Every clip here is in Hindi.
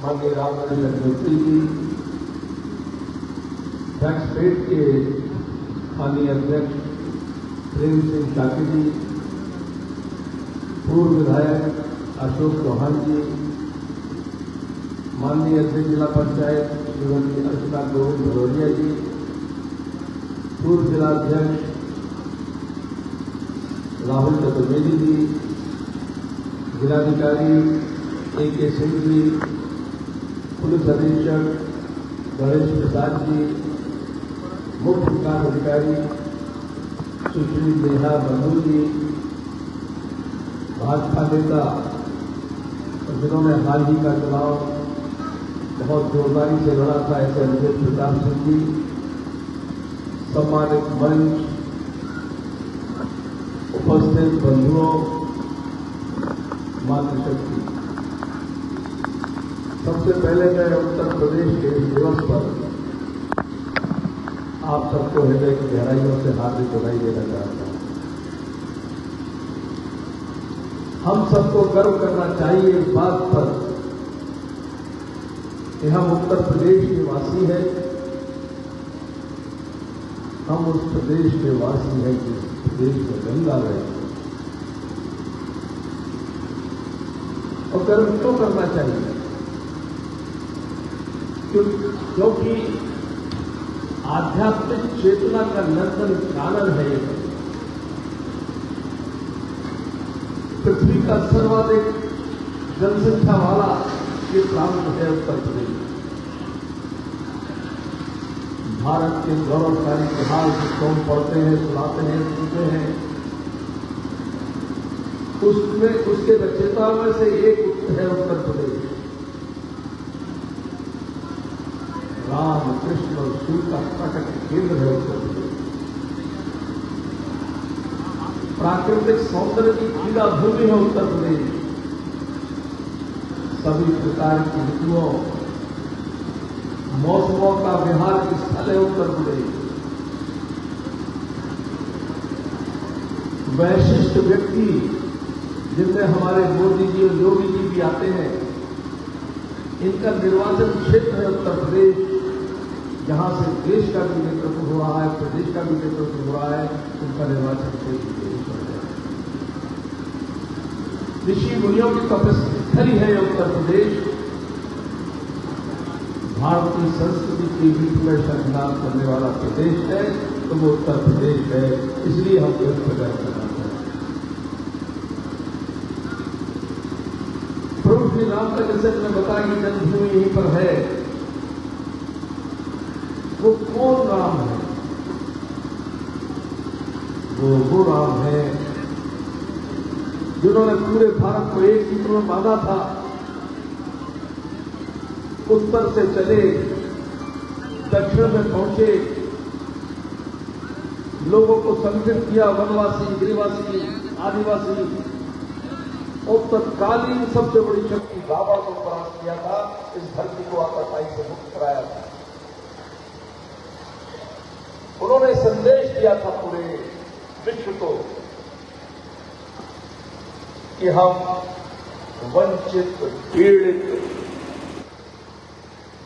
माननीय रामनरेंद्र जोशी जी, टैक्सपेट के स्थानीय अध्यक्ष प्रेम सिंह शाकी जी, पूर्व विधायक अशोक चौहान जी, माननीय अध्यक्ष जिला पंचायत श्रीमती अर्चना गोविंद भदौरिया जी, पूर्व जिला अध्यक्ष राहुल चतुर्वेदी जी, जिलाधिकारी A.K. सिंह जी, पुलिस अधीक्षक गणेश प्रसाद जी, मुख्य विकास अधिकारी सुश्री नेहा बंधु जी, भाजपा नेता जिन्होंने हाल ही का चुनाव बहुत जोरदारी से लड़ा था ऐसे अनिकेत प्रताप सिंह जी, सम्मानित मंच, उपस्थित बंधुओं, मातृशक्ति, सबसे पहले मैं उत्तर प्रदेश के इस दिवस पर आप सबको हृदय की गहराइयों से हार्दिक बधाई देना चाहता हूं। हम सबको गर्व करना चाहिए इस बात पर कि हम उत्तर प्रदेश के वासी हैं, हम उस प्रदेश के वासी हैं जिस प्रदेश में गंगा रहे, और गर्व क्यों करना चाहिए? क्योंकि आध्यात्मिक चेतना का नर्तन कानन है ये। पृथ्वी का सर्वाधिक जनसंख्या वाला ये प्रांत है उत्तर प्रदेश। भारत के गौरवशाली इतिहास जिसको हम पढ़ते हैं, सुनाते हैं, सुनते हैं, उसमें उसके रचयिताओं में से एक है उत्तर प्रदेश। राम, कृष्ण और शिव का प्रकट केंद्र है उत्तर प्रदेश। प्राकृतिक सौंदर्य की क्रीड़ा भूमि है उत्तर प्रदेश। सभी प्रकार की ऋतुओं, मौसमों का विहार स्थल है उत्तर प्रदेश। वैशिष्ट व्यक्ति जिनमें हमारे मोदी जी और योगी जी भी आते हैं, इनका निर्वाचन क्षेत्र है उत्तर प्रदेश, जहां से देश का भी नेतृत्व हो रहा है, प्रदेश का भी नेतृत्व हो रहा है, उनका निर्वाचन क्षेत्र देश है। ऋषि मुनियों की तपस्थली है उत्तर प्रदेश। भारतीय संस्कृति की रीत में शंखनाद करने वाला प्रदेश है, तो वो उत्तर प्रदेश है। इसलिए हम गर्व करना चाहते हैं। प्रभु श्री राम का जैसे मैंने बताया कि जन्मभूमि यहीं पर है, वो कौन राम है? वो राम है जिन्होंने पूरे भारत को एक सूत्र में बांधा था। उत्तर से चले, दक्षिण में पहुंचे, लोगों को संगठित किया, वनवासी, गिरिवासी, आदिवासी, और तत्कालीन सबसे बड़ी शक्ति बाबा को परास्त किया था। इस धरती को आपाताई से मुक्त कराया था। उन्होंने संदेश दिया था पूरे विश्व को कि हम वंचित, पीड़ित,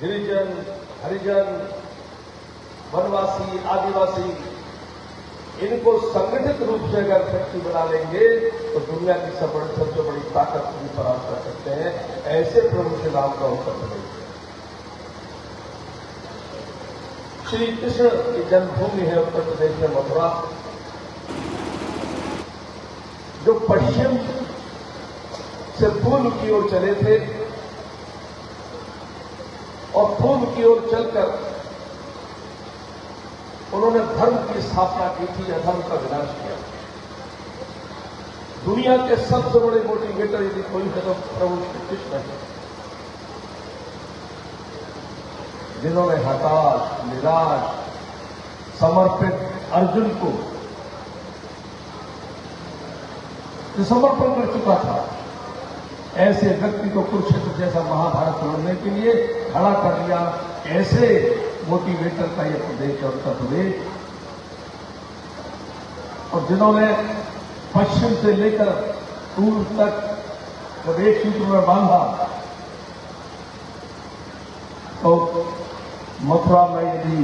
गिरिजन, हरिजन, वनवासी, आदिवासी, इनको संगठित रूप से अगर शक्ति बना लेंगे तो दुनिया की सबसे बड़ी ताकत को भी परास्त कर सकते हैं। ऐसे प्रभु श्री राम का उत्तर प्रदेश। श्री कृष्ण की जन्मभूमि है उत्तर प्रदेश में मथुरा, जो पश्चिम से पूर्व की ओर चले थे और पूर्व की ओर चलकर उन्होंने धर्म की स्थापना की थी, अधर्म का विनाश किया। दुनिया के सबसे बड़े मोटिवेटर यदि कोई है तो प्रभु श्री कृष्ण है, जिन्होंने हताश, निराश, समर्पित अर्जुन को जो समर्पण कर चुका था, ऐसे व्यक्ति को कुरुक्षेत्र जैसा महाभारत लड़ने के लिए खड़ा कर दिया। ऐसे मोटिवेटर का यह प्रदेश है उत्तर प्रदेश, और जिन्होंने पश्चिम से लेकर पूर्व तक प्रदेश सूत्र में बांधा, तो मथुरा में यदि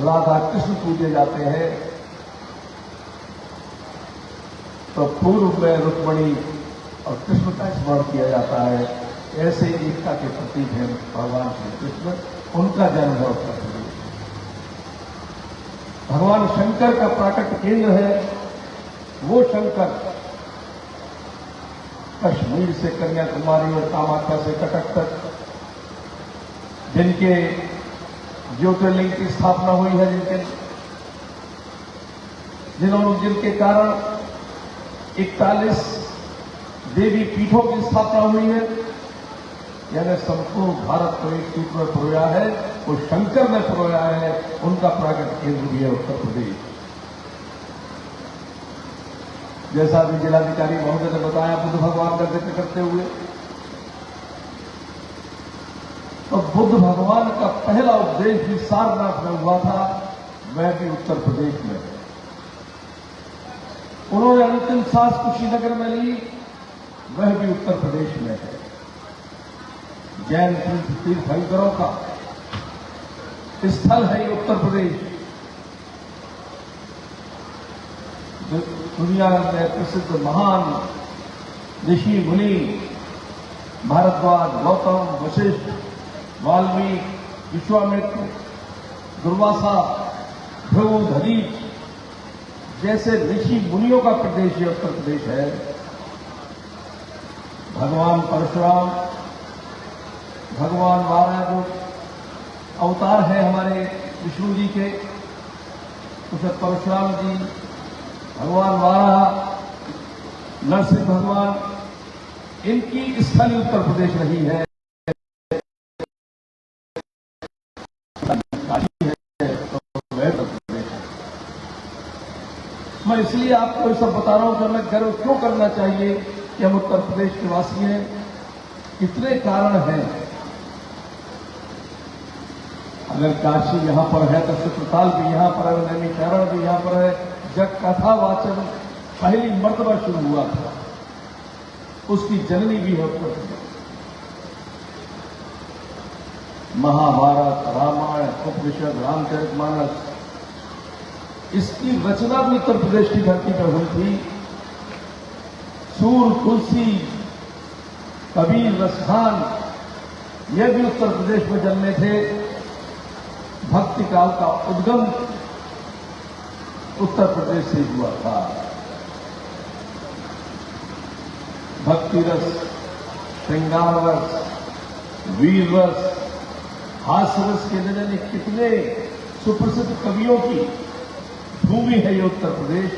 राधा कृष्ण पूजे जाते हैं तो पूर्व में रुक्मिणी और कृष्ण का स्मरण किया जाता है। ऐसे एकता के प्रतीक हैं भगवान श्री कृष्ण, उनका जन्म है उत्तर प्रदेश। भगवान शंकर का प्राकट केंद्र है। वो शंकर कश्मीर से कन्याकुमारी और कामाख्या से कटक तक जिनके ज्योतिर्लिंग की स्थापना हुई है, जिनके कारण 41 देवी पीठों की स्थापना हुई है, यानी संपूर्ण भारत को एक सूत्र में परोया है, वो शंकर ने परोया है। उनका प्राकट केंद्र भी है उत्तर प्रदेश। जैसा भी जिलाधिकारी महोदय ने बताया बुद्ध भगवान का जिक्र करते हुए, तो बुद्ध भगवान का पहला उपदेश भी सारनाथ में हुआ था, वह भी उत्तर प्रदेश में है। उन्होंने अंतिम सांस कुशीनगर में ली, वह भी उत्तर प्रदेश में है। जैन तीर्थंकरों का स्थल है ये उत्तर प्रदेश। दुनिया में प्रसिद्ध महान ऋषि मुनि भारद्वाज, गौतम, वशिष्ठ, वाल्मीकि, विश्वामित्र, दुर्वासा, भृगु, दधीच जैसे ऋषि मुनियों का प्रदेश ये उत्तर प्रदेश है। भगवान परशुराम, भगवान वाराह जो अवतार है हमारे विष्णु जी के, उसे परशुराम जी, भगवान वाराह, नरसिंह भगवान, इनकी स्थली उत्तर प्रदेश रही है। मैं इसलिए आपको ये सब बता रहा हूं कि हमें गर्व क्यों करना चाहिए कि हम उत्तर प्रदेश के वासी हैं। कितने कारण हैं। अगर काशी यहां पर है तो चित्रताल भी यहां पर है, नैमिषारण्य भी यहां पर है। जब कथा वाचन पहली मर्तबा शुरू हुआ था, उसकी जननी भी है उत्तर प्रदेश। महाभारत, रामायण, उपनिषद, रामचरितमानस, इसकी रचना भी उत्तर प्रदेश की धरती पर हुई थी। सूर, तुलसी, कबीर, रसखान, यह भी उत्तर प्रदेश में जन्मे थे। भक्ति काल का उद्गम उत्तर प्रदेश से हुआ था। भक्ति रस, श्रृंगार रस, वीर रस, हास्य रस के न जाने कितने सुप्रसिद्ध कवियों की भूमि है ये उत्तर प्रदेश।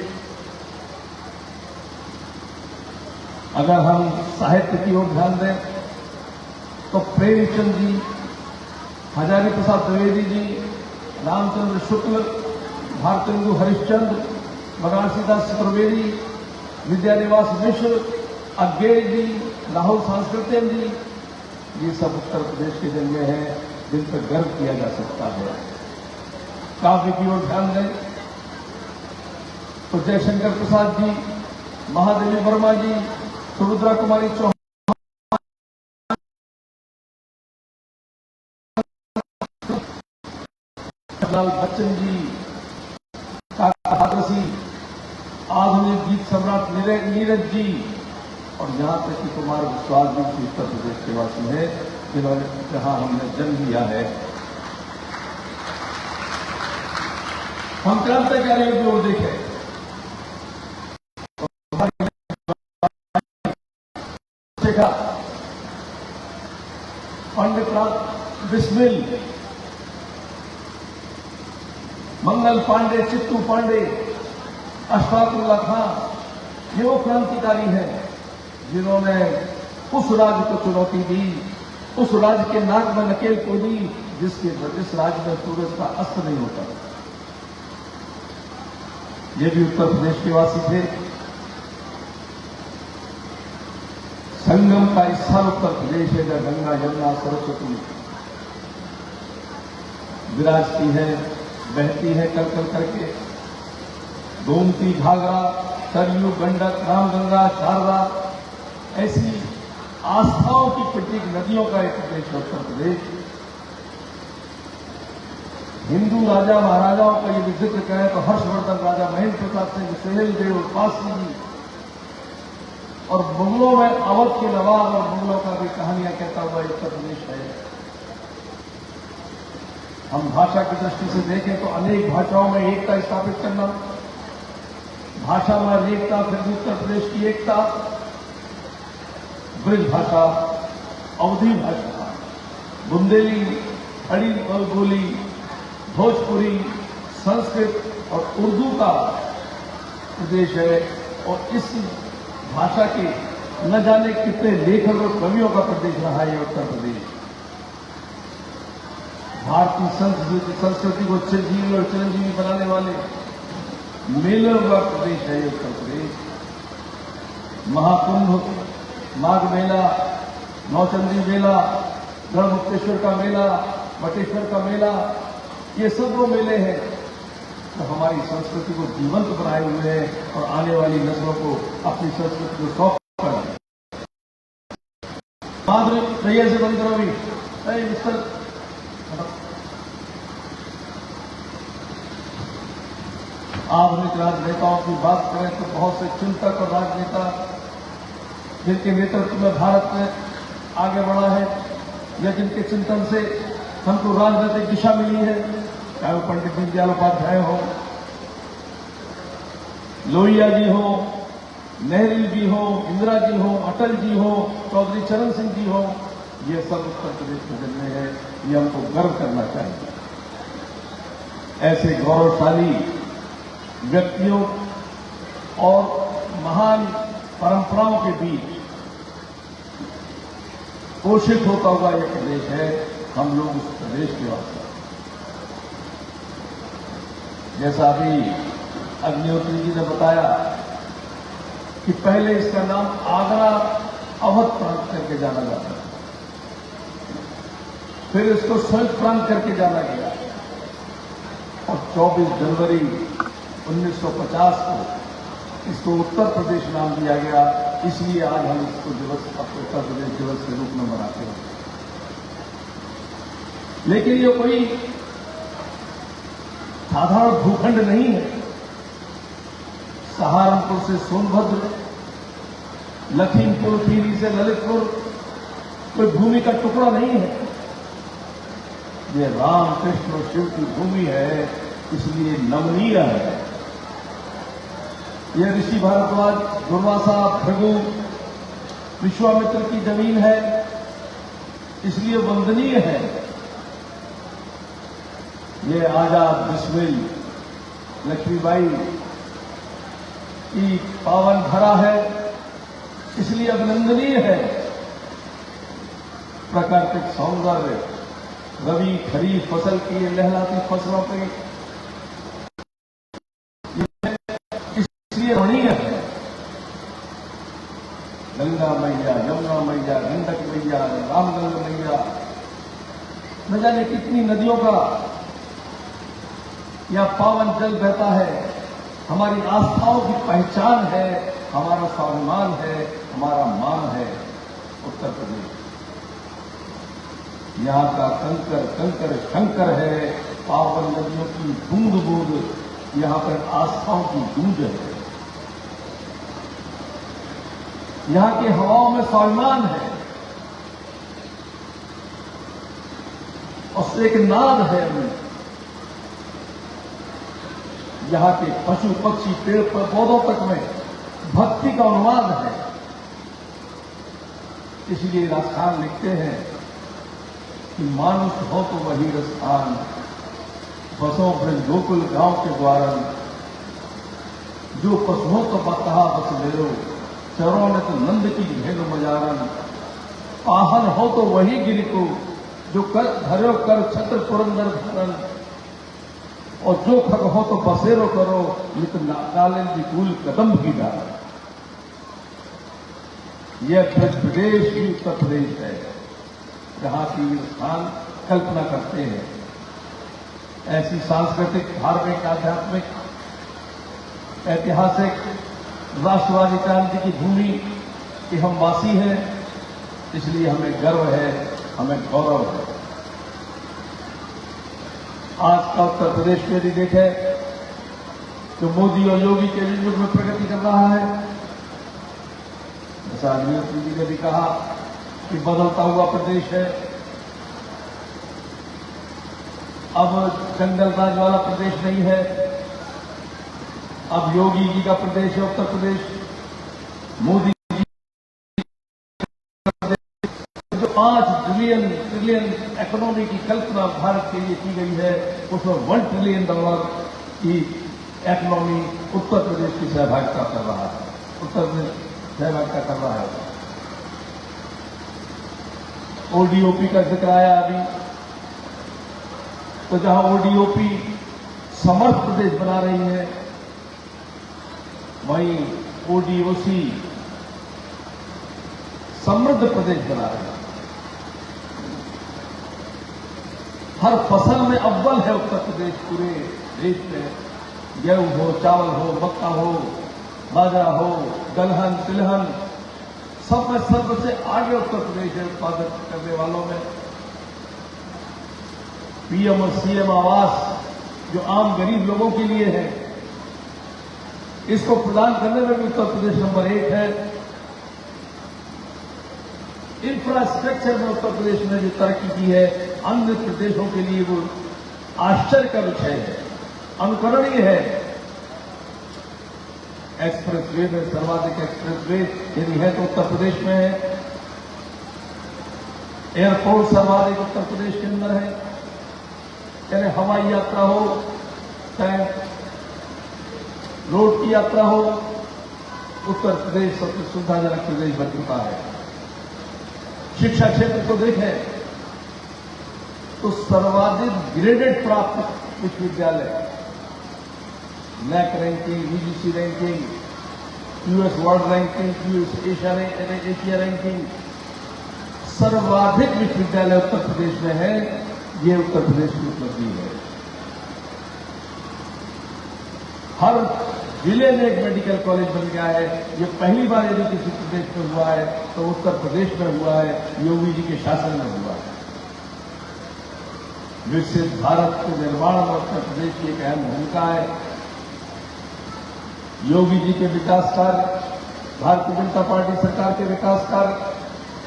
अगर हम साहित्य की ओर ध्यान दें तो प्रेमचंद जी, हजारी प्रसाद द्विवेदी जी, रामचंद्र शुक्ल, भारतेंदु हरिश्चंद्र, मरासीदास चतुर्वेदी, विद्यानिवास मिश्र, अज्ञेय जी, राहुल सांस्कृतिक जी, ये सब उत्तर प्रदेश के जन्मे हैं जिन पर गर्व किया जा सकता है। काव्य की ओर ध्यान दें तो जयशंकर प्रसाद जी, महादेवी वर्मा जी, सुभद्रा कुमारी चौहान, लाल बच्चन जी, काका सिंह, आधुनिक गीत सम्राट नीरज जी, और यहां तक कि कुमार विश्वास जी भी उत्तर प्रदेश के वासी हैं, जिन्होंने जहां हमने जन्म लिया है। हम क्रांतिकारी की ओर देखें, पंडित बिस्मिल, मंगल पांडे, चित्तू पांडे, अशफाकुल्लाह खान, ये वो क्रांतिकारी हैं जिन्होंने उस राज्य को चुनौती दी, उस राज्य के नाक में नकेल को दी जिस राज्य में सूरज का अस्त नहीं होता। ये भी उत्तर प्रदेश के वासी थे। संगम का स्थान उत्तर प्रदेश है, जहां गंगा, यमुना, सरस्वती विराजती है, बहती है कर कर करके। गोमती, घाघरा, सरयू, गंडक, रामगंगा, शारदा, ऐसी आस्थाओं की प्रतीक नदियों का एक प्रदेश है उत्तर प्रदेश। हिंदू राजा महाराजाओं का यदि जिक्र करें तो हर्षवर्धन राजा महेंद्र प्रताप सिंह, सुहेल देव, पासी जी, और मुगलों में अवध के नवाब और मुगलों का भी कहानियां कहता हुआ उत्तर प्रदेश है। हम भाषा की दृष्टि से देखें तो अनेक भाषाओं में एकता स्थापित करना, भाषा में एकता, फिर भी उत्तर प्रदेश की एकता, ब्रज भाषा, अवधी भाषा, बुंदेली, खड़ी बोली, भोजपुरी, संस्कृत और उर्दू का प्रदेश है। और इस भाषा के न जाने कितने लेखक और कवियों का प्रदेश रहा है उत्तर प्रदेश। भारतीय संस्कृति को चिरजीवी और चिरंजीवी बनाने वाले मेलों का प्रदेश है उत्तर प्रदेश। महाकुंभ, माघ मेला, नौचंदी मेला, गढ़मुक्तेश्वर का मेला, बटेश्वर का मेला, ये सब वो मेले हैं तो हमारी संस्कृति को जीवंत बनाए हुए हैं और आने वाली नस्लों को अपनी संस्कृति को सौंप कर सही से बंद करो भी मिस्टर। आधुनिक राजनेताओं की बात करें तो बहुत से चिंतक और राजनेता जिनके नेतृत्व में भारत में आगे बढ़ा है या जिनके चिंतन से हमको राजनीतिक दिशा मिली है, चाहे वो पंडित दीनदयाल उपाध्याय हो, लोहिया जी हो, नेहरू जी हो, इंदिरा जी हो, अटल जी हो, चौधरी चरण सिंह जी हो, ये सब उत्तर प्रदेश में जन्मे हैं। ये हमको गर्व करना चाहिए। ऐसे गौरवशाली व्यक्तियों और महान परंपराओं के बीच पोषित होता हुआ यह प्रदेश है। हम लोग उस प्रदेश के वासी, जैसा अभी अग्निहोत्री जी ने बताया कि पहले इसका नाम आगरा अवध प्रांत करके जाना जाता था, फिर इसको संयुक्त प्रांत करके जाना गया और 24 जनवरी 1950 को इसको उत्तर प्रदेश नाम दिया गया। इसलिए आज हम इसको दिवस उत्तर प्रदेश दिवस के रूप में मनाते हैं। लेकिन ये कोई साधारण भूखंड नहीं है। सहारनपुर से सोनभद्र, लखीमपुर खीरी से ललितपुर कोई भूमि का टुकड़ा नहीं है। ये राम, कृष्ण और शिव की भूमि है, इसलिए नमनीय है। यह ऋषि भारद्वाज, दुर्वासा, भृगु, विश्वामित्र की जमीन है, इसलिए वंदनीय है। ये आजाद बिस्मिल लक्ष्मीबाई की पावन धरा है, इसलिए अभिनंदनीय है। प्राकृतिक सौंदर्य, रबी खरीफ फसल की लहलाती फसलों पे इसलिए रमणीय है। गंगा मैया, यमुना मैया, गंडक मैया, रामगंगा मैया, न जाने कितनी नदियों का या पावन जल बहता है। हमारी आस्थाओं की पहचान है, हमारा स्वाभिमान है, हमारा मान है उत्तर प्रदेश। यहाँ का कंकर कंकर शंकर है, पावन नदियों की बूंद बूंद यहाँ पर आस्थाओं की गूंज है। यहाँ की हवाओं में स्वाभिमान है और एक नाद है हमें। यहाँ के पशु पक्षी पेड़ पौधों तक में भक्ति का अनुवाद है। इसलिए राजस्थान लिखते हैं कि मानुष हो तो वही रस्थान, बसों ब्रज गोकुल गांव के द्वारन, जो पशुओं तो बतहा बस मेरो, चरों ने तो नंद की भेद मजारन, पाहन हो तो वही गिरी को, जो कर धरो कर छत्र पुरंदर धरन, और जो खग हो तो बसेरो करो, नित नाकालिन विपुल कदम की डाल। यह ब्रज प्रदेश ही उत्तर प्रदेश है, जहां की स्थान कल्पना करते हैं। ऐसी सांस्कृतिक, धार्मिक, आध्यात्मिक, ऐतिहासिक, राष्ट्रवादी क्रांति की भूमि के हम वासी हैं, इसलिए हमें गर्व है, हमें गौरव है। आज का उत्तर प्रदेश मेरी देखे जो मोदी और योगी के युग में प्रगति कर रहा है। जैसा अनिल जी ने भी कहा कि बदलता हुआ प्रदेश है, अब जंगल राज वाला प्रदेश नहीं है, अब योगी जी का प्रदेश है उत्तर प्रदेश। मोदी जी जो 5 ट्रिलियन इकोनॉमी की कल्पना भारत के लिए की गई है, उसमें $1 ट्रिलियन की इकोनॉमी उत्तर प्रदेश की सहभागिता कर रहा है, उत्तर प्रदेश सहभागिता कर रहा है। ओडीओपी का जिक्र आया अभी, तो जहां ओडीओपी समर्थ प्रदेश बना रही है, वहीं ओडीओसी समृद्ध प्रदेश बना रही है। हर फसल में अव्वल है उत्तर प्रदेश पूरे देश में। गेहूं हो, चावल हो, मक्का हो, बाजरा हो, दलहन, तिलहन, सब में सबसे आगे उत्तर प्रदेश है उत्पादन करने वालों में। पीएम और सीएम आवास जो आम गरीब लोगों के लिए है, इसको प्रदान करने में भी उत्तर प्रदेश नंबर 1 है। इंफ्रास्ट्रक्चर में उत्तर प्रदेश ने जो तरक्की की है, अन्य प्रदेशों के लिए वो आश्चर्य का विषय है, अनुकरणीय है। एक्सप्रेसवे में सर्वाधिक एक्सप्रेसवे यदि है तो उत्तर प्रदेश में है। एयरपोर्ट सर्वाधिक उत्तर प्रदेश के अंदर है। चाहे हवाई यात्रा हो, चाहे रोड की यात्रा हो, उत्तर प्रदेश सबसे सुविधाजनक प्रदेश बन चुका है। शिक्षा क्षेत्र को देखें तो सर्वाधिक ग्रेडेड प्राप्त विश्वविद्यालय, NAAC ranking, UGC ranking, US world ranking, US Asia ranking, सर्वाधिक विश्वविद्यालय उत्तर प्रदेश में है। ये उत्तर प्रदेश की उपलब्धि है। हर जिले में एक मेडिकल कॉलेज बन गया है। ये पहली बार यदि किसी प्रदेश में हुआ है तो उत्तर प्रदेश में हुआ है, योगी जी के शासन में हुआ है। विकसित भारत के निर्माण में उत्तर प्रदेश की एक अहम भूमिका है। योगी जी के विकास कार्य, भारतीय जनता पार्टी सरकार के विकास कार्य,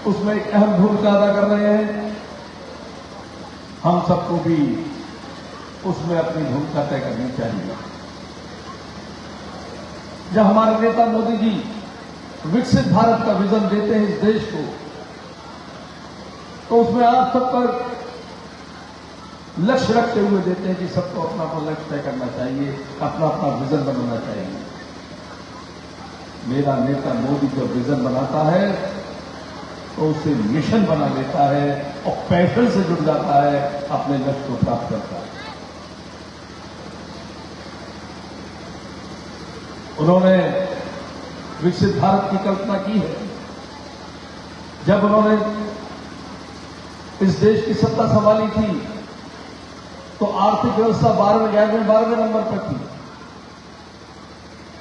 उसमें एक अहम भूमिका अदा कर रहे हैं। हम सबको भी उसमें अपनी भूमिका तय करनी चाहिए। जब हमारे नेता मोदी जी विकसित भारत का विजन देते हैं इस देश को, तो उसमें आप सब पर लक्ष्य रखते हुए देते हैं कि सबको अपना अपना लक्ष्य तय करना चाहिए, अपना अपना विजन बनाना चाहिए। मेरा नेता मोदी जब विजन बनाता है तो उसे मिशन बना लेता है और पैशन से जुड़ जाता है, अपने लक्ष्य को प्राप्त करता है। उन्होंने विकसित भारत की कल्पना की है। जब उन्होंने इस देश की सत्ता संभाली थी तो आर्थिक व्यवस्था 12वें नंबर पर थी।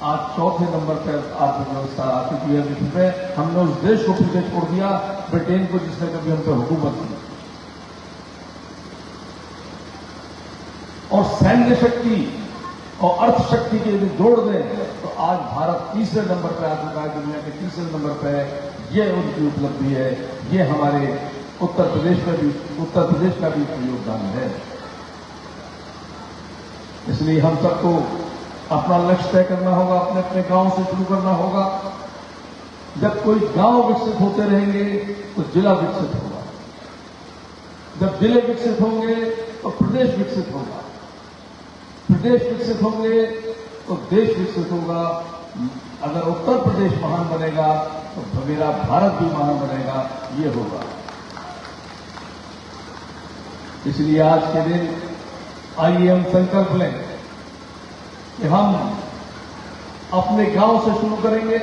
आज 4थे नंबर पर आर्थिक व्यवस्था आ चुकी है विश्व में। हमने उस देश को पीछे छोड़ दिया, ब्रिटेन को, जिसने कभी हम पे हुकूमत की। और सैन्य शक्ति और अर्थशक्ति के यदि जोड़ दें तो आज भारत 3रे नंबर पर आ चुका है, दुनिया के 3रे नंबर पर है। ये उनकी उपलब्धि है। ये हमारे उत्तर प्रदेश का भी योगदान है। इसलिए हम सबको अपना लक्ष्य तय करना होगा, अपने अपने गांव से शुरू करना होगा। जब कोई गांव विकसित होते रहेंगे तो जिला विकसित होगा। जब जिले विकसित होंगे तो प्रदेश विकसित होगा। प्रदेश विकसित होंगे तो देश विकसित होगा। अगर उत्तर प्रदेश महान बनेगा तो मेरा भारत भी महान बनेगा। ये होगा। इसलिए आज के दिन आइए हम संकल्प लें कि हम अपने गांव से शुरू करेंगे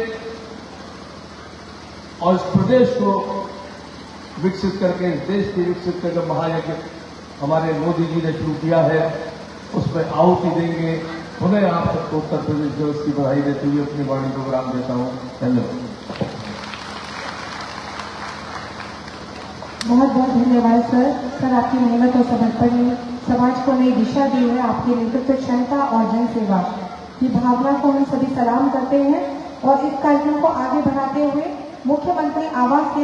और इस प्रदेश को विकसित करके, इस देश की विकसित करके महायज्ञ हमारे मोदी जी ने शुरू किया है, उसमें आहुति देंगे। उन्हें आप सबको उत्तर प्रदेश दिवस की बधाई देते हुए अपनी वाणी को विराम देता हूं। धन्यवाद। बहुत बहुत धन्यवाद सर। आपकी मेहनत और समर्पण समाज को नई दिशा दी है। आपकी नेतृत्व क्षमता और जन सेवा की भावना को हम सभी सलाम करते हैं और इस कार्यक्रम को आगे बढ़ाते हुए मुख्यमंत्री आवास